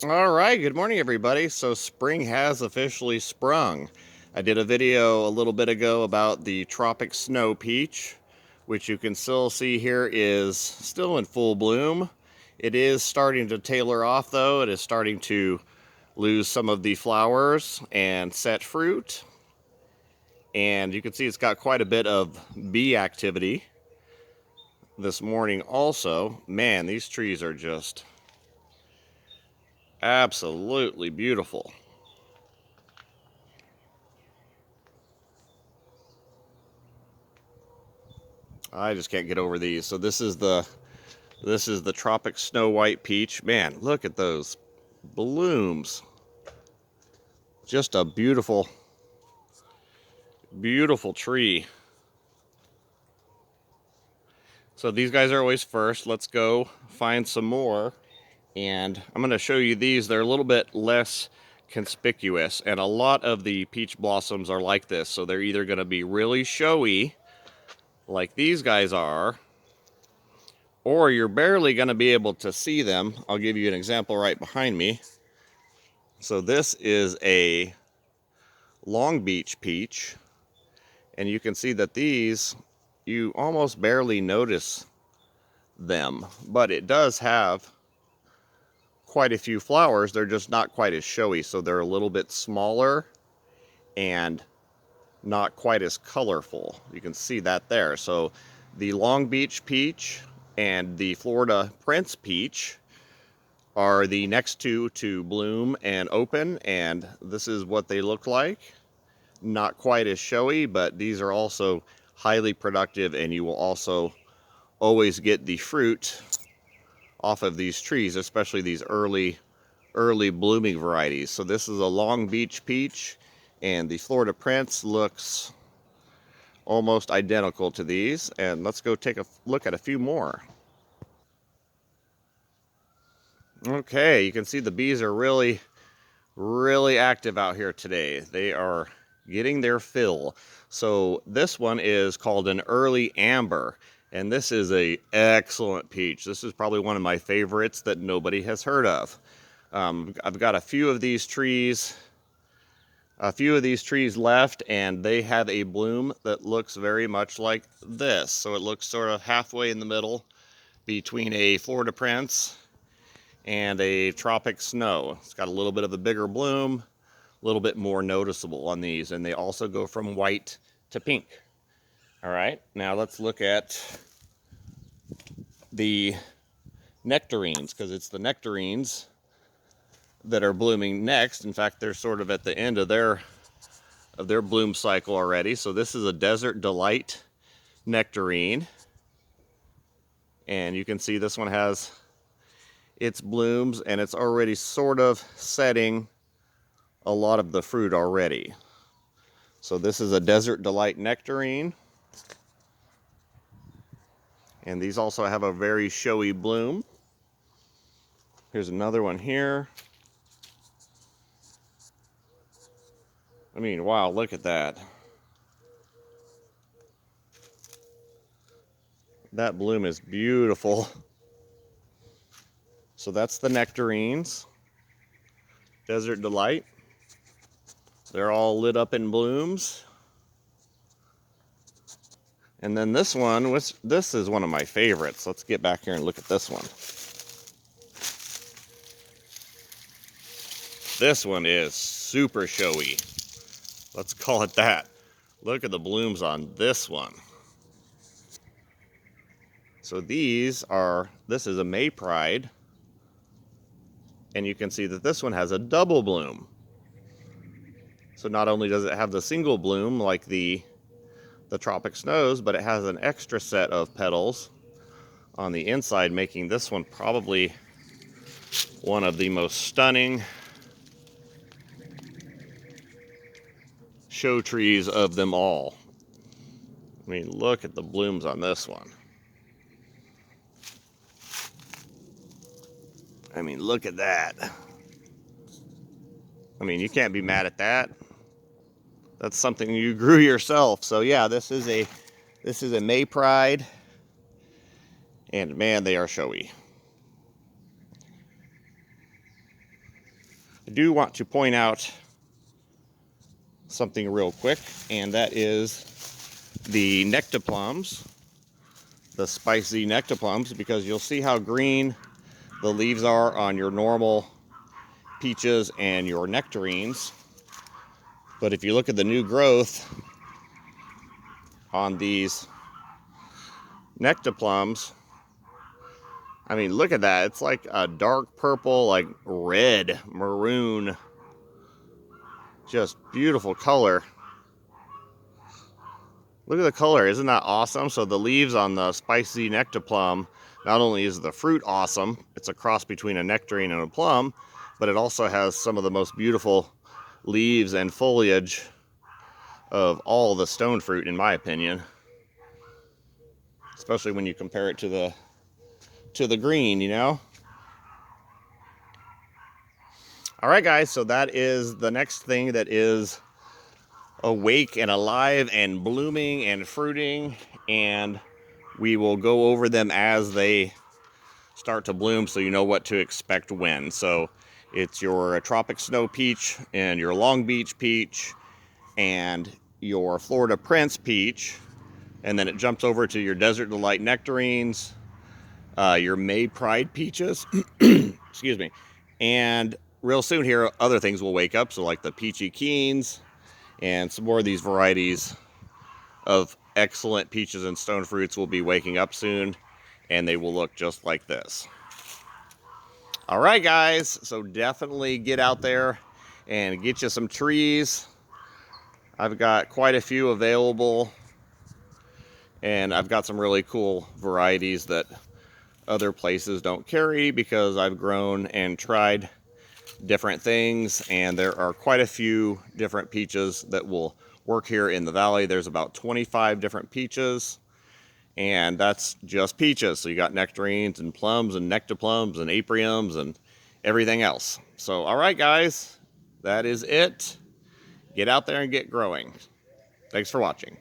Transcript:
All right, good morning, everybody. So spring has officially sprung. I did a video a little bit ago about the Tropic Snow Peach, which you can still see here is still in full bloom. It is starting to tailor off, though. It is starting to lose some of the flowers and set fruit. And you can see it's got quite a bit of bee activity this morning also. Man, these trees are just absolutely beautiful. I just can't get over these. So this is the Tropic Snow White Peach. Man, look at those blooms. Just a beautiful, beautiful tree. So these guys are always first. Let's go find some more. And I'm going to show you these. They're a little bit less conspicuous. And a lot of the peach blossoms are like this. So they're either going to be really showy, like these guys are, or you're barely going to be able to see them. I'll give you an example right behind me. So this is a Long Beach peach, and you can see that these, you almost barely notice them, but it does have quite a few flowers. They're just not quite as showy, so they're a little bit smaller and not quite as colorful. You can see that there. So the Long Beach peach and the Florida Prince peach are the next two to bloom and open, and this is what they look like. Not quite as showy, but these are also highly productive, and you will also always get the fruit off of these trees, especially these early blooming varieties. So this is a Long Beach peach, and the Florida Prince looks almost identical to these. And let's go take a look at a few more. Okay, you can see the bees are really active out here today. They are getting their fill. So this one is called an early amber, and this is a excellent peach. This is probably one of my favorites that nobody has heard of. I've got a few of these trees left, and they have a bloom that looks very much like this. So it looks sort of halfway in the middle between a Florida Prince and a Tropic Snow. It's got a little bit of a bigger bloom, a little bit more noticeable on these, and they also go from white to pink. All right, now let's look at the nectarines, because it's the nectarines that are blooming next. In fact, they're sort of at the end of their bloom cycle already. So this is a Desert Delight nectarine, and you can see this one has its blooms, and it's already sort of setting a lot of the fruit already. So this is a Desert Delight nectarine, and these also have a very showy bloom. Here's another one here. I mean, wow, look at that. That bloom is beautiful. So that's the nectarines, Desert Delight. They're all lit up in blooms. And then this one, this is one of my favorites. Let's get back here and look at this one. This one is super showy. Let's call it that. Look at the blooms on this one. So this is a May Pride, and you can see that this one has a double bloom. So not only does it have the single bloom like the Tropic Snows, but it has an extra set of petals on the inside, making this one probably one of the most stunning show trees of them all. I mean, look at the blooms on this one. I mean, look at that. I mean, you can't be mad at that. That's something you grew yourself. So yeah, this is a May Pride, and man, they are showy. I do want to point out something real quick, and that is the nectar plums, the spicy nectar plums, because you'll see how green the leaves are on your normal peaches and your nectarines. But if you look at the new growth on these nectar plums, I mean, look at that. It's like a dark purple, like red, maroon, just beautiful color. Look at the color, isn't that awesome? So the leaves on the spicy nectar plum, not only is the fruit awesome, it's a cross between a nectarine and a plum, but it also has some of the most beautiful leaves and foliage of all the stone fruit, in my opinion. Especially when you compare it to the green, you know? All right, guys, so that is the next thing that is awake and alive and blooming and fruiting, and we will go over them as they start to bloom so you know what to expect when. So it's your Tropic Snow Peach and your Long Beach Peach and your Florida Prince Peach, and then it jumps over to your Desert Delight Nectarines, your May Pride Peaches, excuse me, and real soon here other things will wake up, so like the Peachy Keens and some more of these varieties of excellent peaches and stone fruits will be waking up soon, and they will look just like this. All right, guys, so definitely get out there and get you some trees. I've got quite a few available, and I've got some really cool varieties that other places don't carry because I've grown and tried different things, and there are quite a few different peaches that will work here in the valley. There's about 25 different peaches, and that's just peaches. So you got nectarines and plums and nectar plums and apriums and everything else. So, all right, guys, that is it. Get out there and get growing. Thanks for watching.